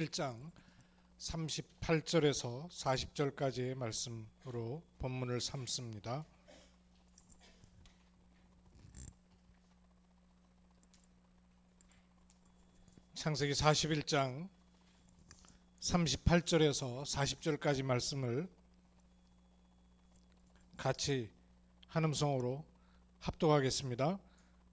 1장 38절에서 40절까지의 말씀으로 본문을 삼습니다. 창세기 41장 38절에서 40절까지 말씀을 같이 한음성으로 합독하겠습니다.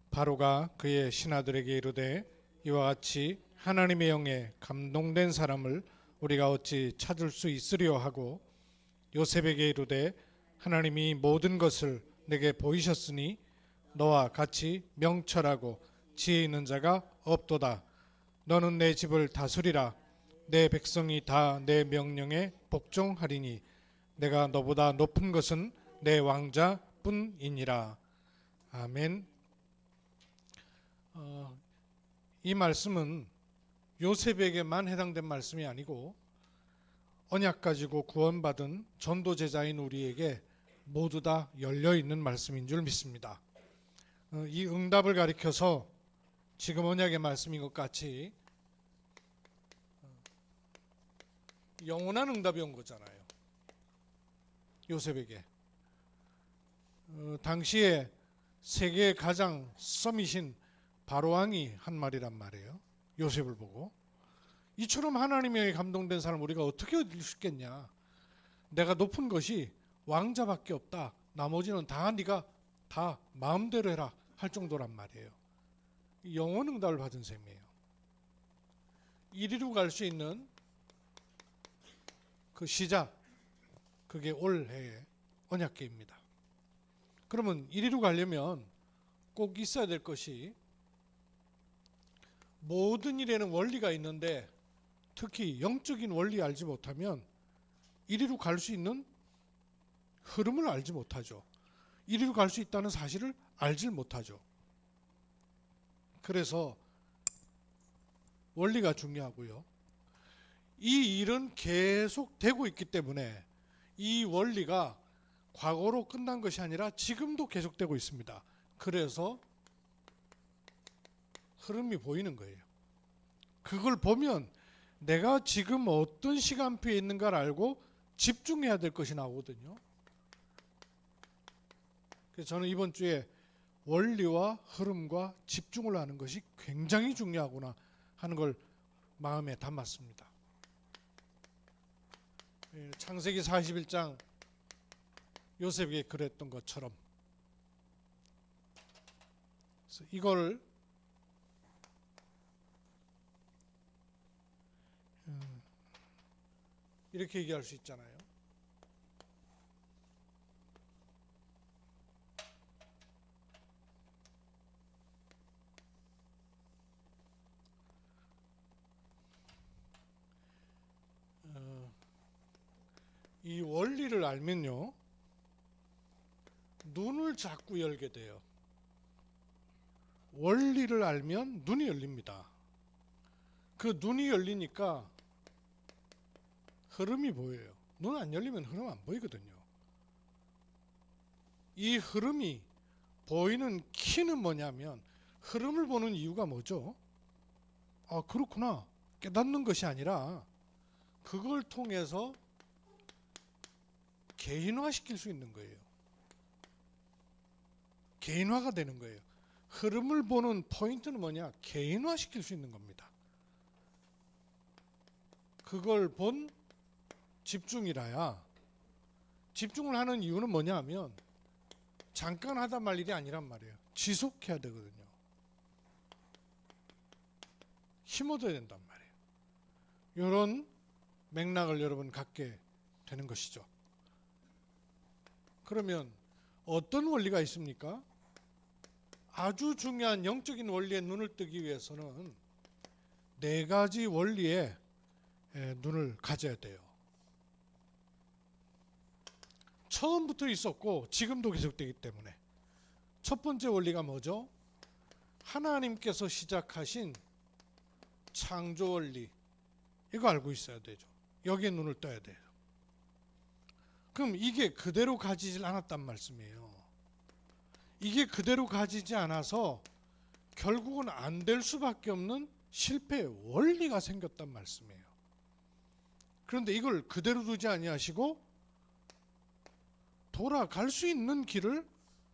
바로가 그의 신하들에게 이르되 이와 같이 하나님의 영에 감동된 사람을 우리가 어찌 찾을 수 있으려 하고 요셉에게 이르되 하나님이 모든 것을 내게 보이셨으니 너와 같이 명철하고 지혜 있는 자가 없도다. 너는 내 집을 다스리라. 내 백성이 다 내 명령에 복종하리니 내가 너보다 높은 것은 내 왕자뿐이니라. 아멘. 이 말씀은 요셉에게만 해당된 말씀이 아니고 언약 가지고 구원받은 전도 제자인 우리에게 모두 다 열려있는 말씀인 줄 믿습니다. 이 응답을 가리켜서 지금 언약의 말씀인 것 같이 영원한 응답이 온 거잖아요. 요셉에게. 당시에 세계의 가장 서밋인 바로왕이 한 말이란 말이에요. 요셉을 보고 이처럼 하나님의 감동된 사람 우리가 어떻게 얻을 수 있겠냐. 내가 높은 것이 왕자밖에 없다. 나머지는 다 네가 다 마음대로 해라 할 정도란 말이에요. 영원 응답을 받은 셈이에요. 이리로 갈 수 있는 그 시작, 그게 올해의 언약궤입니다. 그러면 이리로 가려면 꼭 있어야 될 것이 모든 일에는 원리가 있는데 특히 영적인 원리 알지 못하면 이리로 갈 수 있는 흐름을 알지 못하죠. 이리로 갈 수 있다는 사실을 알지 못하죠. 그래서 원리가 중요하고요. 이 일은 계속 되고 있기 때문에 이 원리가 과거로 끝난 것이 아니라 지금도 계속되고 있습니다. 그래서 흐름이 보이는 거예요. 그걸 보면 내가 지금 어떤 시간표에 있는가를 알고 집중해야 될 것이 나오거든요. 그래서 저는 이번 주에 원리와 흐름과 집중을 하는 것이 굉장히 중요하구나 하는 걸 마음에 담았습니다. 창세기 41장 요셉에게 그랬던 것처럼 그래서 이걸 이렇게 얘기할 수 있잖아요. 이 원리를 알면요, 눈을 자꾸 열게 돼요. 원리를 알면 눈이 열립니다. 그 눈이 열리니까 흐름이 보여요. 눈 안 열리면 흐름 안 보이거든요. 이 흐름이 보이는 키는 뭐냐면 흐름을 보는 이유가 뭐죠? 아, 그렇구나. 깨닫는 것이 아니라 그걸 통해서 개인화시킬 수 있는 거예요. 개인화가 되는 거예요. 흐름을 보는 포인트는 뭐냐? 개인화시킬 수 있는 겁니다. 그걸 본 집중이라야. 집중을 하는 이유는 뭐냐 하면 잠깐 하다 말 일이 아니란 말이에요. 지속해야 되거든요. 힘 얻어야 된단 말이에요. 이런 맥락을 여러분 갖게 되는 것이죠. 그러면 어떤 원리가 있습니까? 아주 중요한 영적인 원리에 눈을 뜨기 위해서는 네 가지 원리에 눈을 가져야 돼요. 처음부터 있었고 지금도 계속되기 때문에 첫 번째 원리가 뭐죠? 하나님께서 시작하신 창조 원리, 이거 알고 있어야 되죠. 여기에 눈을 떠야 돼요. 그럼 이게 그대로 가지질 않았단 말씀이에요. 이게 그대로 가지지 않아서 결국은 안 될 수밖에 없는 실패의 원리가 생겼단 말씀이에요. 그런데 이걸 그대로 두지 아니하시고 돌아갈 수 있는 길을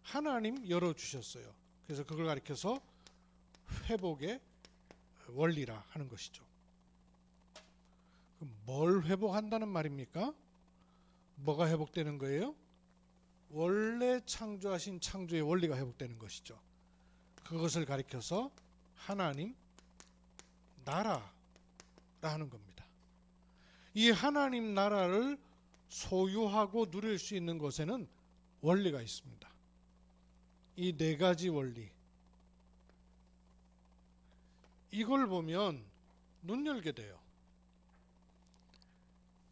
하나님 열어주셨어요. 그래서 그걸 가리켜서 회복의 원리라 하는 것이죠. 그럼 뭘 회복한다는 말입니까? 뭐가 회복되는 거예요? 원래 창조하신 창조의 원리가 회복되는 것이죠. 그것을 가리켜서 하나님 나라라 하는 겁니다. 이 하나님 나라를 소유하고 누릴 수 있는 것에는 원리가 있습니다. 이 네 가지 원리, 이걸 보면 눈 열게 돼요.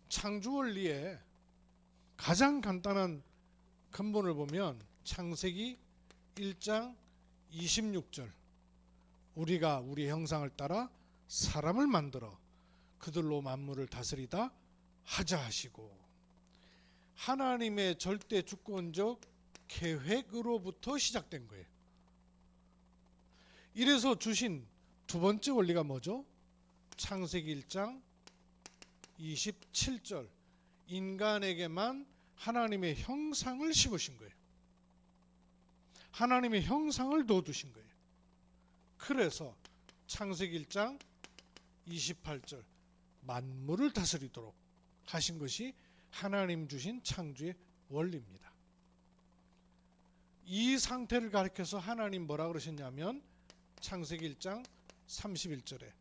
창조 원리의 가장 간단한 근본을 보면 창세기 1장 26절, 우리가 우리 형상을 따라 사람을 만들어 그들로 만물을 다스리다 하자 하시고, 하나님의 절대 주권적 계획으로부터 시작된 거예요. 이래서 주신 두 번째 원리가 뭐죠? 창세기 1장 27절, 인간에게만 하나님의 형상을 심으신 거예요. 하나님의 형상을 넣어두신 거예요. 그래서 창세기 1장 28절, 만물을 다스리도록 하신 것이 하나님 주신 창조의 원리입니다. 이 상태를 가리켜서 하나님 뭐라 그러셨냐면 창세기 1장 31절에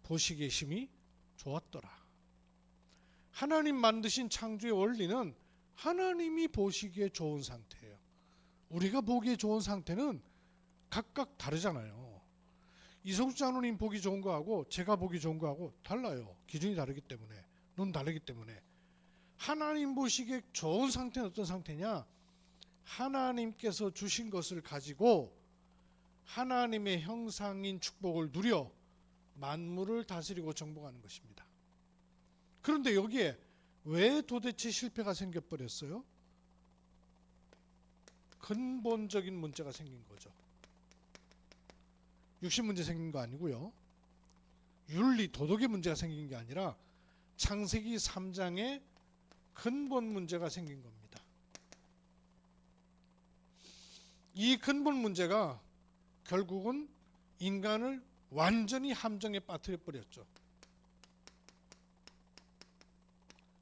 보시기에 심히 좋았더라. 하나님 만드신 창조의 원리는 하나님이 보시기에 좋은 상태예요. 우리가 보기에 좋은 상태는 각각 다르잖아요. 이성수 장로님 보기 좋은 거하고 제가 보기 좋은 거하고 달라요. 기준이 다르기 때문에, 눈 다르기 때문에. 하나님 보시기에 좋은 상태는 어떤 상태냐? 하나님께서 주신 것을 가지고 하나님의 형상인 축복을 누려 만물을 다스리고 정복하는 것입니다. 그런데 여기에 왜 도대체 실패가 생겨버렸어요? 근본적인 문제가 생긴 거죠. 육신 문제 생긴 거 아니고요. 윤리, 도덕의 문제가 생긴 게 아니라 창세기 3장에 근본 문제가 생긴 겁니다. 이 근본 문제가 결국은 인간을 완전히 함정에 빠뜨려 버렸죠.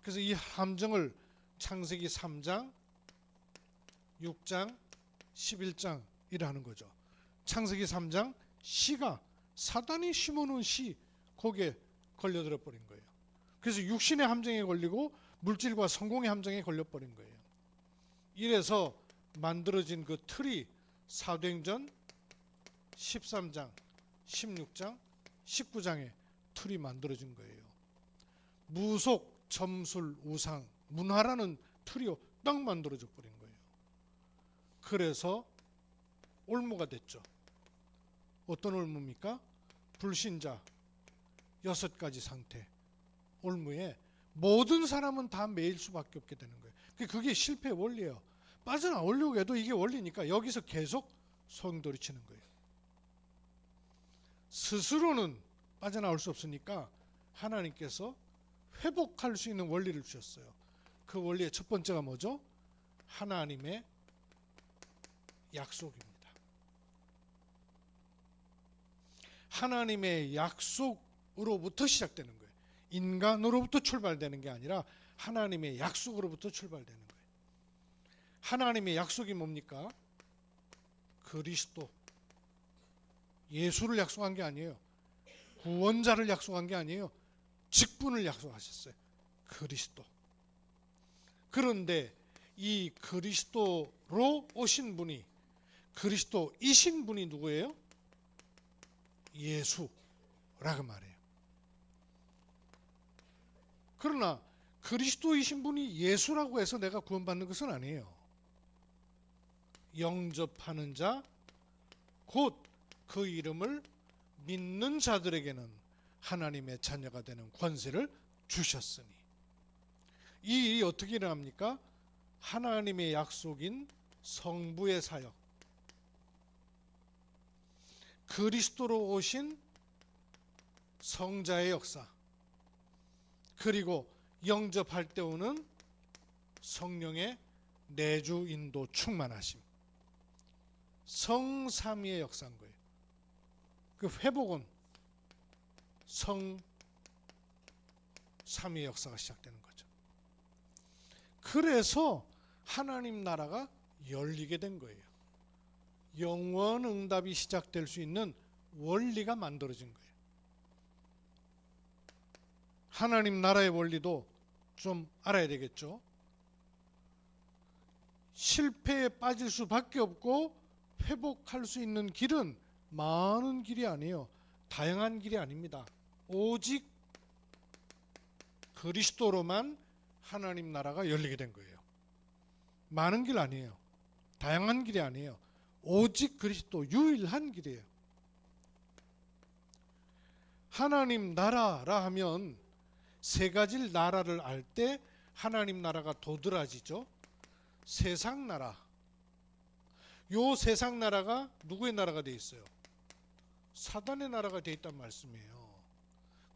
그래서 이 함정을 창세기 3장, 6장, 11장이라는 거죠. 창세기 3장 씨가 사단이 심어놓은 씨, 거기에 걸려들어 버린 거예요. 그래서 육신의 함정에 걸리고 물질과 성공의 함정에 걸려버린 거예요. 이래서 만들어진 그 틀이 사도행전 13장, 16장, 19장에 틀이 만들어진 거예요. 무속, 점술, 우상, 문화라는 틀이 딱 만들어져 버린 거예요. 그래서 올무가 됐죠. 어떤 올무입니까? 불신자 6가지 상태 올무에 모든 사람은 다 매일 수밖에 없게 되는 거예요. 그게 실패의 원리예요. 빠져나오려고 해도 이게 원리니까 여기서 계속 소용돌이치는 거예요. 스스로는 빠져나올 수 없으니까 하나님께서 회복할 수 있는 원리를 주셨어요. 그 원리의 첫 번째가 뭐죠? 하나님의 약속입니다. 하나님의 약속으로부터 시작되는 거예요. 인간으로부터 출발되는 게 아니라 하나님의 약속으로부터 출발되는 거예요. 하나님의 약속이 뭡니까? 그리스도, 예수를 약속한 게 아니에요. 구원자를 약속한 게 아니에요. 직분을 약속하셨어요. 그리스도. 그런데 이 그리스도로 오신 분이, 그리스도이신 분이 누구예요? 예수라고 말해요. 그러나 그리스도이신 분이 예수라고 해서 내가 구원받는 것은 아니에요. 영접하는 자, 곧 그 이름을 믿는 자들에게는 하나님의 자녀가 되는 권세를 주셨으니. 이 일이 어떻게 일어납니까? 하나님의 약속인 성부의 사역, 그리스도로 오신 성자의 역사, 그리고 영접할 때 오는 성령의 내주 인도 충만하심, 성삼위의 역사인 거예요. 그 회복은 성삼위의 역사가 시작되는 거죠. 그래서 하나님 나라가 열리게 된 거예요. 영원 응답이 시작될 수 있는 원리가 만들어진 거예요. 하나님 나라의 원리도 좀 알아야 되겠죠. 실패에 빠질 수밖에 없고 회복할 수 있는 길은 많은 길이 아니에요. 다양한 길이 아닙니다. 오직 그리스도로만 하나님 나라가 열리게 된 거예요. 많은 길 아니에요. 다양한 길이 아니에요. 오직 그리스도 유일한 길이에요. 하나님 나라라 하면 세 가지 나라를 알 때 하나님 나라가 도드라지죠. 세상 나라. 요 세상 나라가 누구의 나라가 되어 있어요? 사단의 나라가 되어 있단 말씀이에요.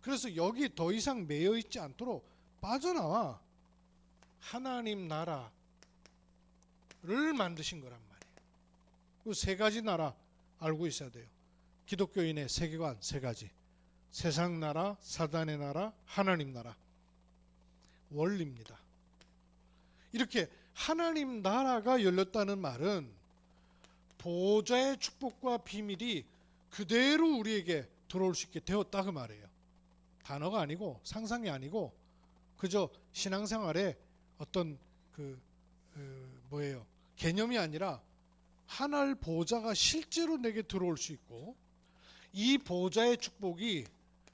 그래서 여기 더 이상 매여 있지 않도록 빠져나와 하나님 나라를 만드신 거란 말이에요. 그 세 가지 나라 알고 있어야 돼요. 기독교인의 세계관 세 가지. 세상 나라, 사단의 나라, 하나님 나라. 원리입니다. 이렇게 하나님 나라가 열렸다는 말은 보좌의 축복과 비밀이 그대로 우리에게 들어올 수 있게 되었다 그 말이에요. 단어가 아니고 상상이 아니고 그저 신앙생활의 어떤 개념이 아니라 하늘 보좌가 실제로 내게 들어올 수 있고 이 보좌의 축복이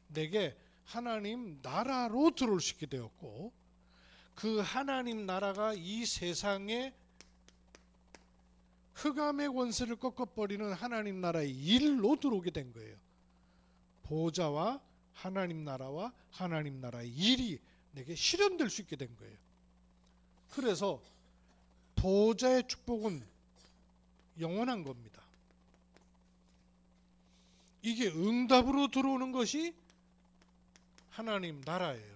내게 하나님 나라로 들어올 수 있게 되었고 그 하나님 나라가 이 세상에 흑암의 권세를 꺾어버리는 하나님 나라의 일로 들어오게 된 거예요. 보좌와 하나님 나라와 하나님 나라의 일이 내게 실현될 수 있게 된 거예요. 그래서 보좌의 축복은 영원한 겁니다. 이게 응답으로 들어오는 것이 하나님 나라예요.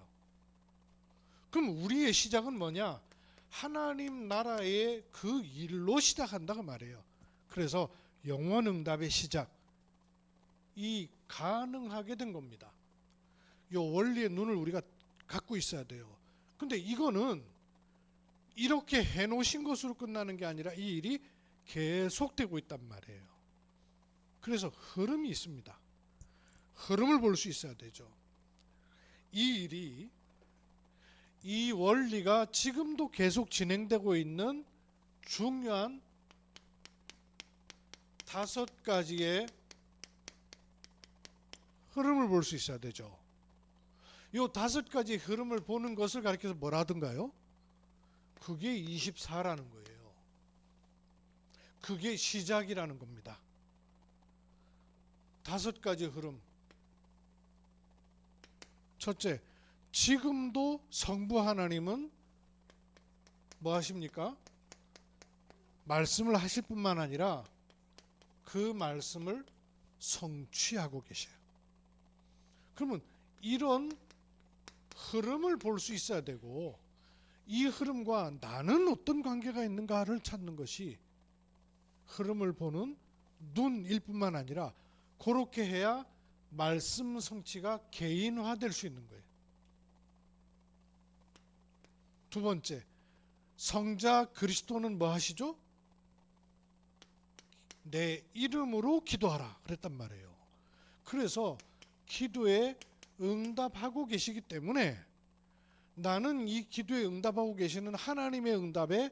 그럼 우리의 시작은 뭐냐? 하나님 나라의 그 일로 시작한다고 말해요. 그래서 영원 응답의 시작, 이 가능하게 된 겁니다. 이 원리의 눈을 우리가 갖고 있어야 돼요. 근데 이거는 이렇게 해놓으신 것으로 끝나는 게 아니라 이 일이 계속되고 있단 말이에요. 그래서 흐름이 있습니다. 흐름을 볼 수 있어야 되죠. 이 원리가 지금도 계속 진행되고 있는 중요한 5가지의 흐름을 볼 수 있어야 되죠. 이 5가지 흐름을 보는 것을 가리켜서 뭐라 하던가요? 그게 24라는 거예요. 그게 시작이라는 겁니다. 5가지 흐름. 첫째, 지금도 성부 하나님은 뭐 하십니까? 말씀을 하실 뿐만 아니라 그 말씀을 성취하고 계셔요. 그러면 이런 흐름을 볼 수 있어야 되고 이 흐름과 나는 어떤 관계가 있는가를 찾는 것이 흐름을 보는 눈일 뿐만 아니라 그렇게 해야 말씀 성취가 개인화될 수 있는 거예요. 두 번째, 성자 그리스도는 뭐 하시죠? 내 이름으로 기도하라 그랬단 말이에요. 그래서 기도에 응답하고 계시기 때문에 나는 이 기도에 응답하고 계시는 하나님의 응답에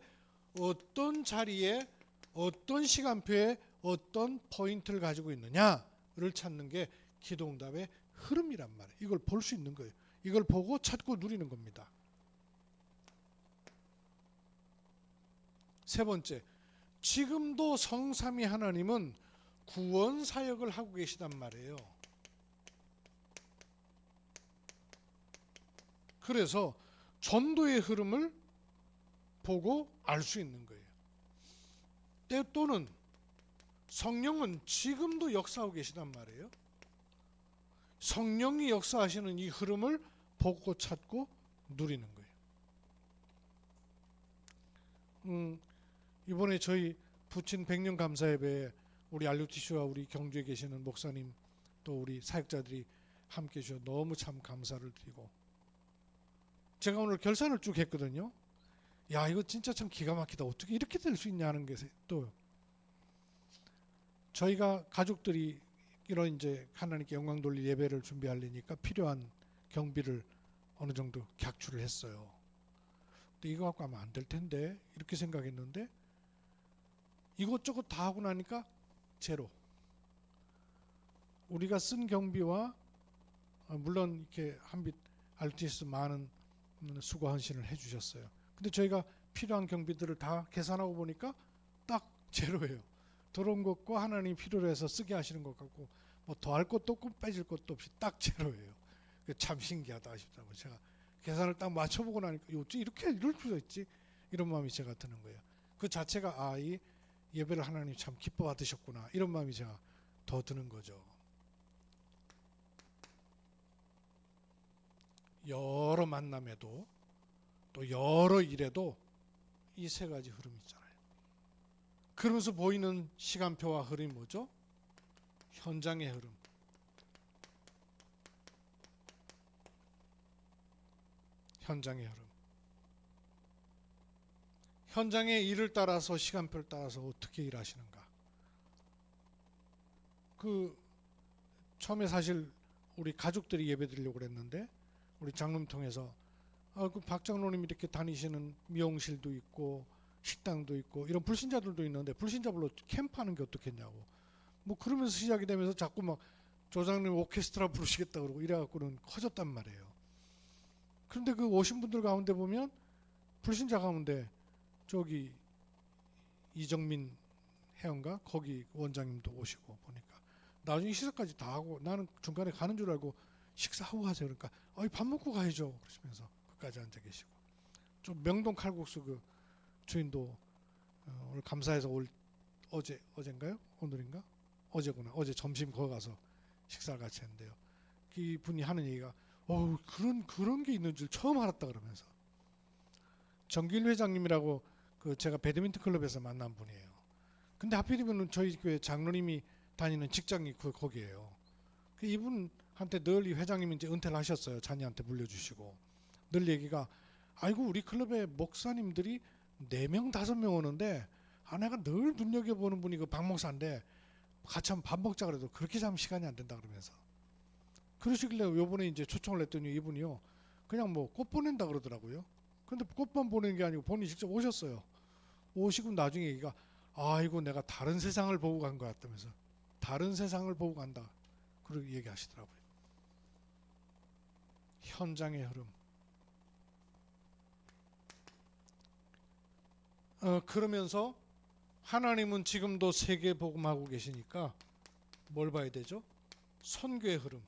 어떤 자리에 어떤 시간표에 어떤 포인트를 가지고 있느냐를 찾는 게 기도 응답의 흐름이란 말이에요. 이걸 볼 수 있는 거예요. 이걸 보고 찾고 누리는 겁니다. 세 번째, 지금도 성삼위 하나님은 구원 사역을 하고 계시단 말이에요. 그래서 전도의 흐름을 보고 알 수 있는 거예요. 또는 성령은 지금도 역사하고 계시단 말이에요. 성령이 역사하시는 이 흐름을 보고 찾고 누리는 거예요. 이번에 저희 부친 100년 감사 예배에 우리 RUTC와 우리 경주에 계시는 목사님 또 우리 사역자들이 함께 해주셔서 너무 참 감사를 드리고, 제가 오늘 결산을 쭉 했거든요. 야, 이거 진짜 참 기가 막히다. 어떻게 이렇게 될 수 있냐 하는 게 또, 저희가 가족들이 이런 이제 하나님께 영광 돌릴 예배를 준비하려니까 필요한 경비를 어느 정도 객출을 했어요. 근데 이거 갖고 하면 안 될 텐데 이렇게 생각했는데, 이것저것 다 하고 나니까 제로. 우리가 쓴 경비와 물론 이렇게 한빛 RTS 많은 수고 헌신을 해주셨어요. 근데 저희가 필요한 경비들을 다 계산하고 보니까 딱 제로예요. 들어온 것과 하나님이 필요로 해서 쓰게 하시는 것 같고, 뭐 더할 것도 없고 빼질 것도 없이 딱 제로예요. 참 신기하다 싶다고 제가 계산을 딱 맞춰보고 나니까 어찌 이렇게 이럴 수가 있지? 이런 마음이 제가 드는 거예요. 그 자체가 이 예배를 하나님 참 기뻐 받으셨구나, 이런 마음이 제가 더 드는 거죠. 여러 만남에도 또 여러 일에도 이 세 가지 흐름이 있잖아요. 그러면서 보이는 시간표와 흐름이 뭐죠? 현장의 흐름. 현장의 흐름. 현장의 일을 따라서 시간표를 따라서 어떻게 일하시는가. 처음에 사실 우리 가족들이 예배 드리려고 그랬는데 우리 장로님 통해서 박 장로님 이렇게 다니시는 미용실도 있고 식당도 있고 이런 불신자들도 있는데 불신자별로 캠프하는 게 어떻겠냐고, 뭐 그러면서 시작이 되면서 자꾸 막 조장님 오케스트라 부르시겠다 그러고 이래갖고는 커졌단 말이에요. 그런데 그 오신 분들 가운데 보면 불신자 가운데 저기 이정민 회원가 거기 원장님도 오시고 보니까 나중에 식사까지 다 하고, 나는 중간에 가는 줄 알고 식사하고 가세요. 그러니까 밥 먹고 가야죠 그러시면서 끝까지 앉아 계시고, 좀 명동 칼국수 그 주인도 오늘 감사해서 어젠가요? 오늘인가? 어제구나. 어제 점심 거기 가서 식사를 같이 했는데요. 이분이 하는 얘기가 그런 게 있는 줄 처음 알았다 그러면서, 정길 회장님이라고 제가 배드민턴 클럽에서 만난 분이에요. 근데 하필이면 저희 교회 장로님이 다니는 직장이 거기에요. 이분한테 늘 이 회장님이 이제 은퇴를 하셨어요. 자녀한테 물려주시고 늘 얘기가, 아이고 우리 클럽에 목사님들이 4명 5명 오는데 내가 늘 눈여겨보는 분이 그 박 목사인데 같이 한번 밥 먹자 그래도 그렇게 자면 시간이 안 된다 그러면서 그러시길래 요번에 이제 초청을 했더니 이분이요 그냥 뭐 꽃 보낸다 그러더라고요. 근데 꽃만 보내는 게 아니고 본인이 직접 오셨어요. 오시고 나중에 얘기가, 아이고 내가 다른 세상을 보고 간 것 같다면서, 다른 세상을 보고 간다 그렇게 얘기하시더라고요. 현장의 흐름. 그러면서 하나님은 지금도 세계 복음하고 계시니까 뭘 봐야 되죠? 선교의 흐름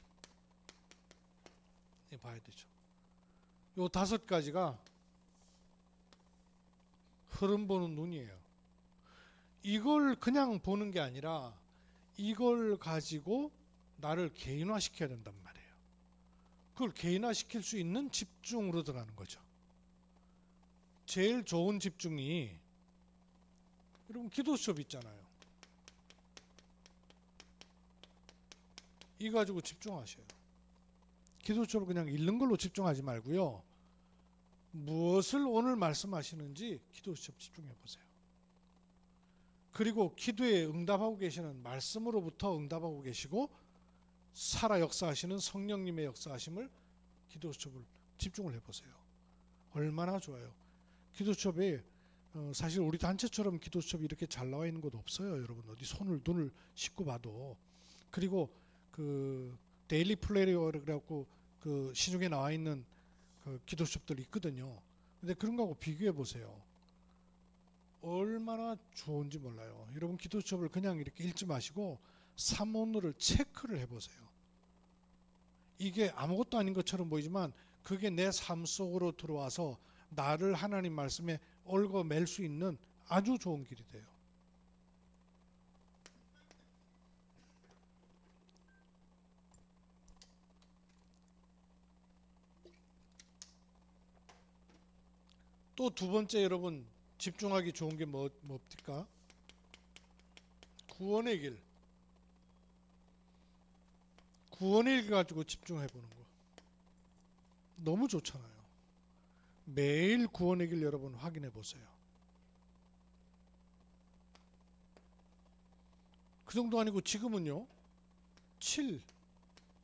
봐야 되죠. 요 5가지가 흐름 보는 눈이에요. 이걸 그냥 보는 게 아니라 이걸 가지고 나를 개인화시켜야 된단 말이에요. 그걸 개인화시킬 수 있는 집중으로 들어가는 거죠. 제일 좋은 집중이, 여러분 기도 수업 있잖아요. 이 가지고 집중하셔요. 기도 수업을 그냥 읽는 걸로 집중하지 말고요. 무엇을 오늘 말씀하시는지 기도 수업 집중해 보세요. 그리고 기도에 응답하고 계시는 말씀으로부터 응답하고 계시고 살아 역사하시는 성령님의 역사하심을 기도 수업을 집중을 해보세요. 얼마나 좋아요. 기도 수업에 사실 우리 단체처럼 기도 수업이 이렇게 잘 나와 있는 곳 없어요. 여러분 어디 눈을 씻고 봐도. 그리고 데일리 플레이어 그래갖고 시중에 나와 있는 기도 수업들이 있거든요. 근데 그런 거하고 비교해 보세요. 얼마나 좋은지 몰라요. 여러분 기도 수업을 그냥 이렇게 읽지 마시고 사문을 체크를 해보세요. 이게 아무것도 아닌 것처럼 보이지만 그게 내 삶 속으로 들어와서 나를 하나님 말씀에 얽어맬 수 있는 아주 좋은 길이 돼요. 또 두 번째 여러분 집중하기 좋은 게 뭡니까? 구원의 길. 구원의 길 가지고 집중해 보는 거. 너무 좋잖아요. 매일 구원의 길 여러분 확인해 보세요. 그 정도 아니고 지금은요. 7,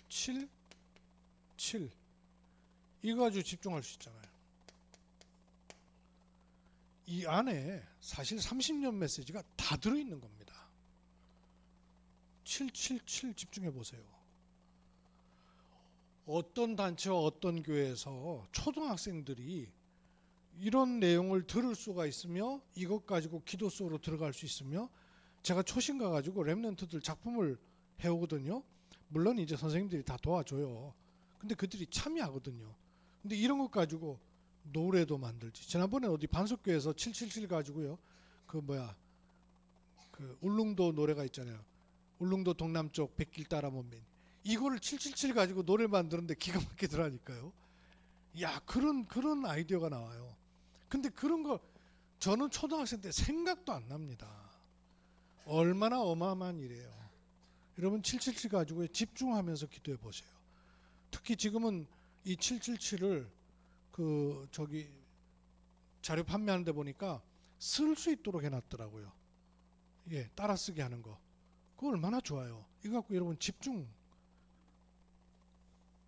7, 7 이거 가지고 집중할 수 있잖아요. 이 안에 사실 30년 메시지가 다 들어있는 겁니다. 777 집중해 보세요. 어떤 단체와 어떤 교회에서 초등학생들이 이런 내용을 들을 수가 있으며 이것 가지고 기도 속으로 들어갈 수 있으며 제가 초신 가가지고 렘넌트들 작품을 해오거든요. 물론 이제 선생님들이 다 도와줘요. 근데 그들이 참여하거든요. 근데 이런 것 가지고 노래도 만들지. 지난번에 어디 반석교에서 777 가지고요. 그 울릉도 노래가 있잖아요. 울릉도 동남쪽 백길 따라 먼 이거를 777 가지고 노래를 만드는데 기가 막히더라니까요. 야, 그런 아이디어가 나와요. 근데 그런 거 저는 초등학생 때 생각도 안 납니다. 얼마나 어마어마한 일이에요. 여러분 777 가지고 집중하면서 기도해 보세요. 특히 지금은 이 777을 자료 판매하는 데 보니까 쓸 수 있도록 해놨더라고요. 예, 따라쓰기 하는 거. 그거 얼마나 좋아요. 이거 갖고 여러분 집중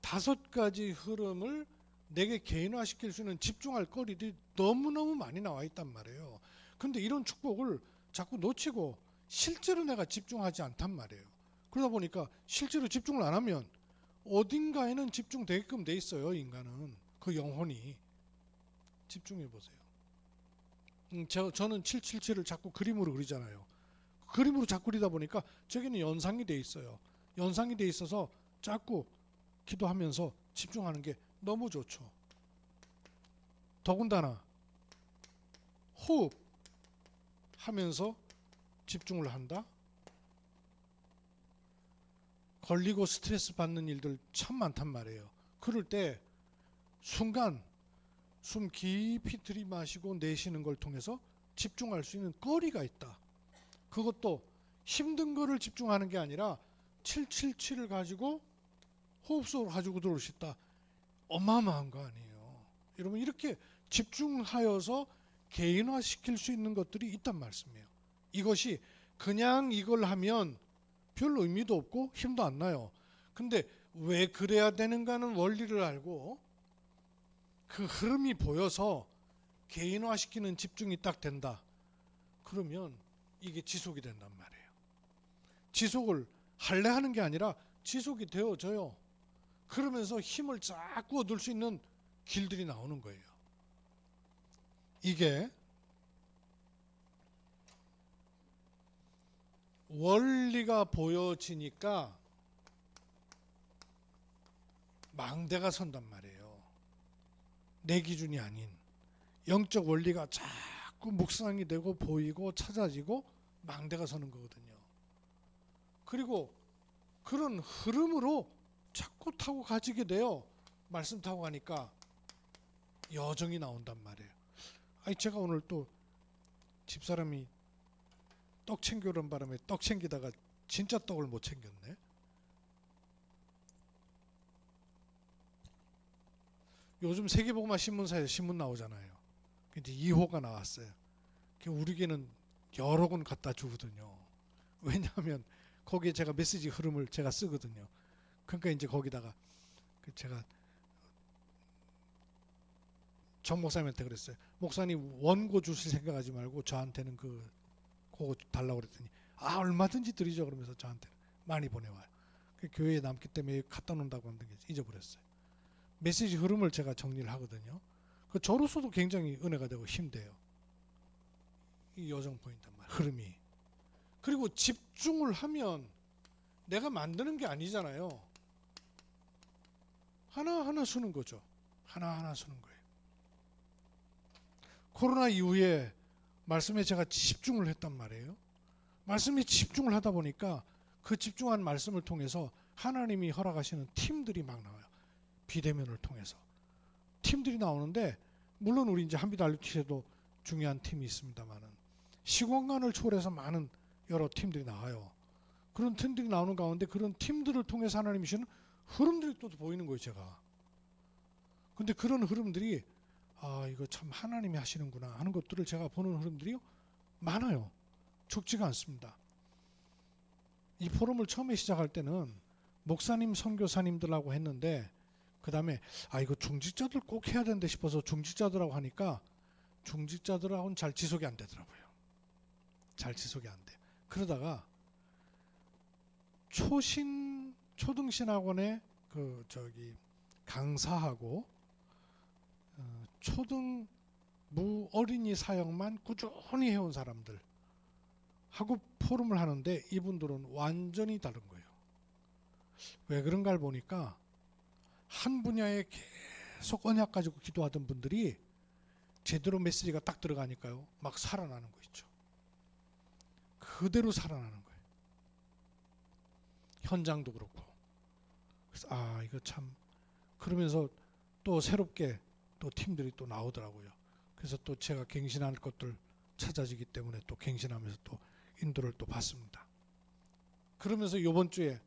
5가지 흐름을 내게 개인화시킬 수 있는 집중할 거리들이 너무너무 많이 나와 있단 말이에요. 근데 이런 축복을 자꾸 놓치고 실제로 내가 집중하지 않단 말이에요. 그러다 보니까 실제로 집중을 안 하면 어딘가에는 집중되게끔 돼 있어요. 인간은 그 영혼이. 집중해 보세요. 저는 777을 자꾸 그림으로 그리잖아요. 그림으로 자꾸 그리다 보니까 저기는 연상이 돼 있어요. 연상이 돼 있어서 자꾸 기도하면서 집중하는 게 너무 좋죠. 더군다나 호흡 하면서 집중을 한다. 걸리고 스트레스 받는 일들 참 많단 말이에요. 그럴 때 순간 숨 깊이 들이마시고 내쉬는 걸 통해서 집중할 수 있는 거리가 있다. 그것도 힘든 거를 집중하는 게 아니라 777을 가지고 호흡 속으로 가지고 들어올 수 있다. 어마어마한 거 아니에요. 여러분 이렇게 집중하여서 개인화시킬 수 있는 것들이 있단 말씀이에요. 이것이 그냥 이걸 하면 별 의미도 없고 힘도 안 나요. 근데 왜 그래야 되는가는 원리를 알고 그 흐름이 보여서 개인화시키는 집중이 딱 된다. 그러면 이게 지속이 된단 말이에요. 지속을 할래 하는 게 아니라 지속이 되어져요. 그러면서 힘을 자꾸 얻을 수 있는 길들이 나오는 거예요. 이게 원리가 보여지니까 망대가 선단 말이에요. 내 기준이 아닌 영적 원리가 자꾸 묵상이 되고 보이고 찾아지고 망대가 서는 거거든요. 그리고 그런 흐름으로 자꾸 타고 가지게 돼요. 말씀 타고 가니까 여정이 나온단 말이에요. 아니 제가 오늘 또 집사람이 떡 챙겨오는 바람에 떡 챙기다가 진짜 떡을 못 챙겼네. 요즘 세계복음화 신문사에 신문 나오잖아요. 이제 2호가 나왔어요. 우리에게는 여러 권 갖다 주거든요. 왜냐하면 거기에 제가 메시지 흐름을 제가 쓰거든요. 그러니까 이제 거기다가 제가 정 목사님한테 그랬어요. 목사님 원고 주실 생각하지 말고 저한테는 그거 달라고 그랬더니 얼마든지 드리죠 그러면서 저한테 많이 보내와요. 교회에 남기 때문에 갖다 놓는다고 하는데 잊어버렸어요. 메시지 흐름을 제가 정리를 하거든요. 그 저로서도 굉장히 은혜가 되고 힘돼요. 이 여정 보인단 말이에요. 흐름이. 그리고 집중을 하면 내가 만드는 게 아니잖아요. 하나하나 쓰는 거죠. 하나하나 쓰는 거예요. 코로나 이후에 말씀에 제가 집중을 했단 말이에요. 말씀에 집중을 하다 보니까 그 집중한 말씀을 통해서 하나님이 허락하시는 팀들이 막 나와요. 비대면을 통해서 팀들이 나오는데 물론 우리 이제 한빛 RUTC에도 중요한 팀이 있습니다만은 시공간을 초월해서 많은 여러 팀들이 나와요. 그런 팀들이 나오는 가운데 그런 팀들을 통해서 하나님이 주시는 흐름들이 또 보이는 거예요, 제가. 근데 그런 흐름들이 이거 참 하나님이 하시는구나 하는 것들을 제가 보는 흐름들이 많아요. 적지가 않습니다. 이 포럼을 처음에 시작할 때는 목사님, 선교사님들하고 했는데 그 다음에 이거 중직자들 꼭 해야 된다 싶어서 중직자들하고 하니까 중직자들하고는 잘 지속이 안 되더라고요. 잘 지속이 안 돼. 그러다가 초등신학원의 강사하고 초등부 어린이 사역만 꾸준히 해온 사람들 하고 포럼을 하는데 이분들은 완전히 다른 거예요. 왜 그런가를 보니까 한 분야에 계속 언약 가지고 기도하던 분들이 제대로 메시지가 딱 들어가니까요, 막 살아나는 거 있죠. 그대로 살아나는 거예요. 현장도 그렇고. 그래서 이거 참, 그러면서 또 새롭게 또 팀들이 또 나오더라고요. 그래서 또 제가 갱신할 것들 찾아지기 때문에 또 갱신하면서 또 인도를 또 받습니다. 그러면서 이번 주에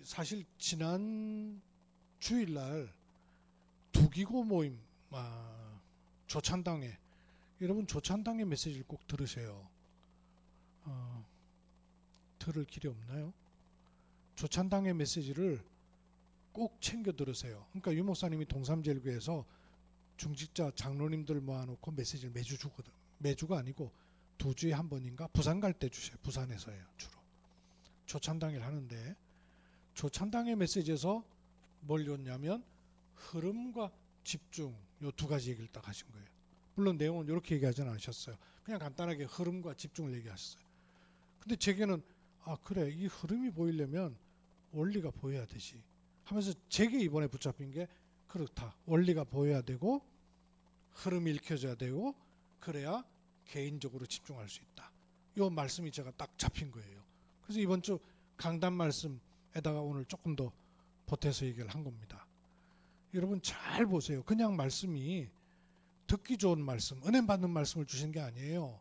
사실 지난 주일날 두기고 모임 조찬당회, 여러분 조찬당회 메시지를 꼭 들으세요. 들을 길이 없나요? 조찬당회 메시지를 꼭 챙겨 들으세요. 그러니까 유 목사님이 동삼제일교회에서 중직자 장로님들 모아놓고 메시지를 매주 주거든. 매주가 아니고 2주에 한 번인가 부산 갈 때 주세요. 부산에서요, 주로. 조찬당회를 하는데 조찬당회 메시지에서 뭘 줬냐면 흐름과 집중, 요 2가지 얘기를 딱 하신 거예요. 물론 내용은 이렇게 얘기하지는 않으셨어요. 그냥 간단하게 흐름과 집중을 얘기하셨어요. 근데 제게는 그래, 이 흐름이 보이려면 원리가 보여야 되지 하면서 제게 이번에 붙잡힌 게 그렇다. 원리가 보여야 되고 흐름이 읽혀져야 되고 그래야 개인적으로 집중할 수 있다. 이 말씀이 제가 딱 잡힌 거예요. 그래서 이번 주 강단 말씀에다가 오늘 조금 더 보태서 얘기를 한 겁니다. 여러분 잘 보세요. 그냥 말씀이 듣기 좋은 말씀, 은혜 받는 말씀을 주신 게 아니에요.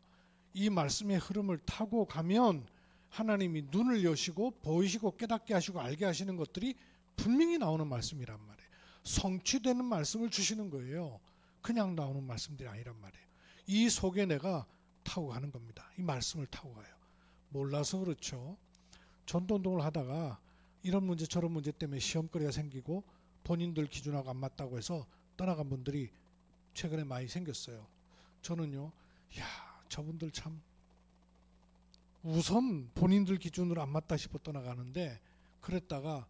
이 말씀의 흐름을 타고 가면 하나님이 눈을 여시고 보이시고 깨닫게 하시고 알게 하시는 것들이 분명히 나오는 말씀이란 말이에요. 성취되는 말씀을 주시는 거예요. 그냥 나오는 말씀들이 아니란 말이에요. 이 속에 내가 타고 가는 겁니다. 이 말씀을 타고 가요. 몰라서 그렇죠. 전도운동을 하다가 이런 문제 저런 문제 때문에 시험거리가 생기고 본인들 기준하고 안 맞다고 해서 떠나간 분들이 최근에 많이 생겼어요. 저는요, 저분들 참 우선 본인들 기준으로 안 맞다 싶어 떠나가는데 그랬다가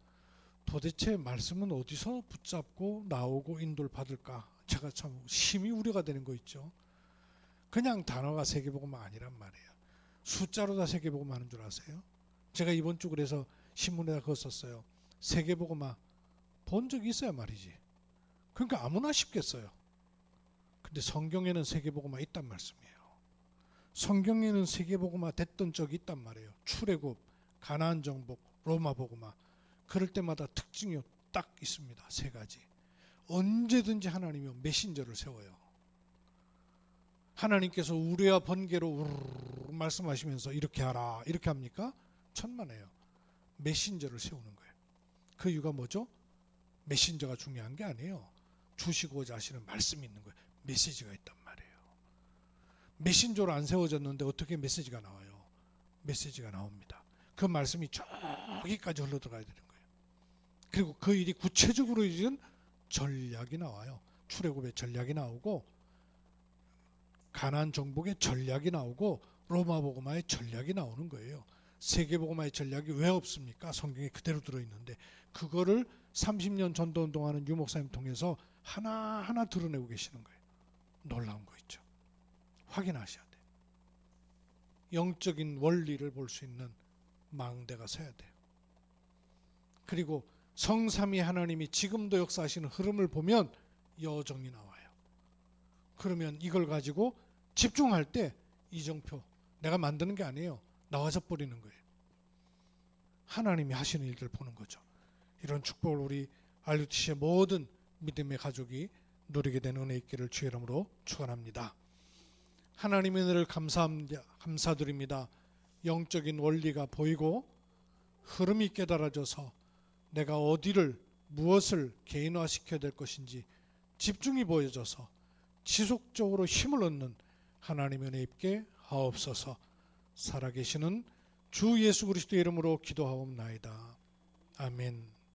도대체 말씀은 어디서 붙잡고 나오고 인도를 받을까? 제가 참 심히 우려가 되는 거 있죠. 그냥 단어가 세계복음화 아니란 말이에요. 숫자로 다 세계복음화 하는 줄 아세요? 제가 이번 주 그래서 신문에다 그거 썼어요. 세계복음화 본 적이 있어야 말이지. 그러니까 아무나 쉽겠어요. 근데 성경에는 세계복음화 있단 말씀이에요. 성경에는 세계복음화 됐던 적이 있단 말이에요. 출애굽, 가나안 정복, 로마 복음화. 그럴 때마다 특징이 딱 있습니다. 3가지. 언제든지 하나님이 메신저를 세워요. 하나님께서 우레와 번개로 우르르 말씀하시면서 이렇게 하라 이렇게 합니까? 천만에요. 메신저를 세우는 거예요. 그 이유가 뭐죠? 메신저가 중요한 게 아니에요. 주시고자 하시는 말씀이 있는 거예요. 메시지가 있단 말이에요. 메신저로 안 세워졌는데 어떻게 메시지가 나와요? 메시지가 나옵니다. 그 말씀이 저기까지 흘러들어가야 되는 거예요. 그리고 그 일이 구체적으로 이루어진 전략이 나와요. 출애굽의 전략이 나오고 가나안 정복의 전략이 나오고 로마 복음화의 전략이 나오는 거예요. 세계 복음화의 전략이 왜 없습니까? 성경에 그대로 들어있는데 그거를 30년 전도운동하는 유 목사님 통해서 하나하나 드러내고 계시는 거예요. 놀라운 거 있죠. 확인하셔야 돼요. 영적인 원리를 볼 수 있는 망대가 서야 돼요. 그리고 성삼위 하나님이 지금도 역사하시는 흐름을 보면 여정이 나와요. 그러면 이걸 가지고 집중할 때 이정표 내가 만드는 게 아니에요. 나와져 버리는 거예요. 하나님이 하시는 일들 보는 거죠. 이런 축복을 우리 RUTC의 모든 믿음의 가족이 누리게 되는 은혜 있기를 주의 이름으로 축원합니다. 하나님의 은혜를 감사드립니다. 영적인 원리가 보이고 흐름이 깨달아져서 내가 어디를 무엇을 개인화시켜야 될 것인지 집중이 보여져서 지속적으로 힘을 얻는 하나님의 은혜 입게 하옵소서. 살아계시는 주 예수 그리스도의 이름으로 기도하옵나이다. 아멘.